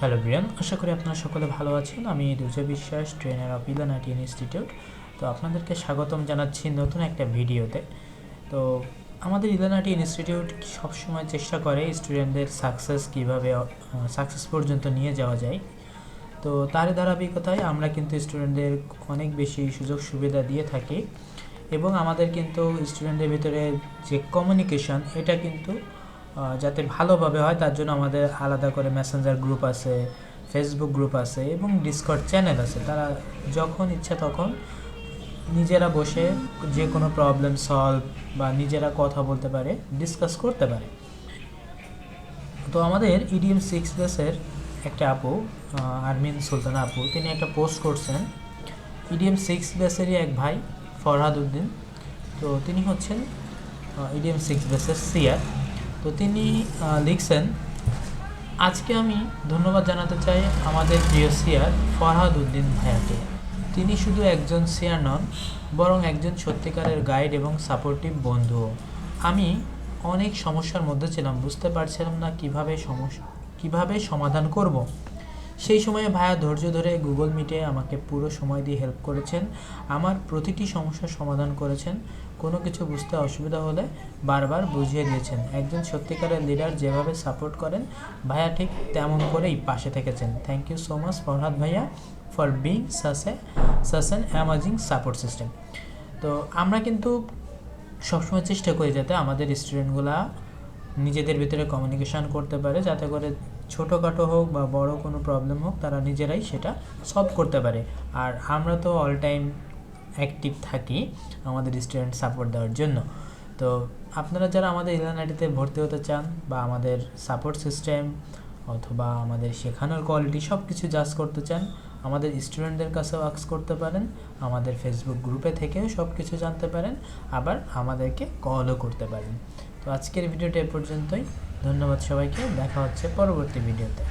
Hello Brian, আশা করি আপনারা সকলে ভালো আছেন। আমি দুর্জয় বিশ্বাস, ট্রেনার অফ ইলানাটি ইনস্টিটিউট। তো আপনাদেরকে স্বাগতম জানাচ্ছি নতুন একটা ভিডিওতে। তো আমাদের ইলানাটি ইনস্টিটিউট সবসময় চেষ্টা করে স্টুডেন্টদের সাকসেস পর্যন্ত নিয়ে যাওয়া যায়। তো তার ধারাবাহিকতায় আমরা কিন্তু স্টুডেন্টদের অনেক বেশি সুযোগ সুবিধা দিয়ে থাকি এবং আমাদের কিন্তু স্টুডেন্টদের ভিতরে যে কমিউনিকেশন এটা কিন্তু যাতে ভালোভাবে হয় তার জন্য আমাদের আলাদা করে মেসেঞ্জার গ্রুপ আছে, ফেসবুক গ্রুপ আছে এবং ডিসকর্ড চ্যানেল আছে। তারা যখন ইচ্ছা তখন নিজেরা বসে যে কোনো প্রবলেম সলভ বা নিজেরা কথা বলতে পারে, ডিসকাস করতে পারে। তো আমাদের ইডিএম 6 বেসের একটা আপু, আরমিন সুলতানা আপু, তিনি একটা পোস্ট করছেন। ইডিএম 6 বেসেরই এক ভাই ফরহাদ উদ্দিন, তো তিনি হচ্ছেন ইডিএম 6 বেসের সিআর। তো তিনি লিখছেন, আজকে আমি ধন্যবাদ জানাতে চাই আমাদের প্রিয় সিআর ফরহাদ উদ্দিন ভাইয়াকে। তিনি শুধু একজন সিআর নন, বরং একজন সত্যিকারের গাইড এবং সাপোর্টিভ বন্ধুও। আমি অনেক সমস্যার মধ্যে ছিলাম, বুঝতে পারছিলাম না কিভাবে সমাধান করব। সেই সময়ে ভাইয়া ধৈর্য ধরে গুগল মিটে আমাকে পুরো সময় দিয়ে হেল্প করেছেন, আমার প্রতিটি সমস্যার সমাধান করেছেন। কোনো কিছু বুঝতে অসুবিধা হলে বারবার বুঝিয়ে দিয়েছেন। একজন সত্যিকারের লিডার যেভাবে সাপোর্ট করেন, ভাইয়া ঠিক তেমন করেই পাশে থেকেছেন। Thank you so much Farhad ভাইয়া for being such an amazing support system. তো আমরা কিন্তু সবসময় চেষ্টা করি যাতে আমাদের স্টুডেন্টগুলা নিজেদের ভিতরে কমিউনিকেশান করতে পারে, যাতে করে ছোটোখাটো হোক বা বড় কোনো প্রবলেম হোক তারা নিজেরাই সেটা সলভ করতে পারে। আর আমরা তো অল টাইম অ্যাক্টিভ থাকি আমাদের স্টুডেন্ট সাপোর্ট দেওয়ার জন্য। তো আপনারা যারা আমাদের ইলানাটিতে ভর্তি হতে চান বা আমাদের সাপোর্ট সিস্টেম অথবা আমাদের শেখানোর কোয়ালিটি সব কিছু জাজ করতে চান, আমাদের স্টুডেন্টদের কাছেও আক্স করতে পারেন, আমাদের ফেসবুক গ্রুপে থেকেও সব কিছু জানতে পারেন, আবার আমাদেরকে কলও করতে পারেন। তো আজকের ভিডিওটা এ পর্যন্তই। ধন্যবাদ সবাইকে, দেখা হচ্ছে পরবর্তী ভিডিওতে।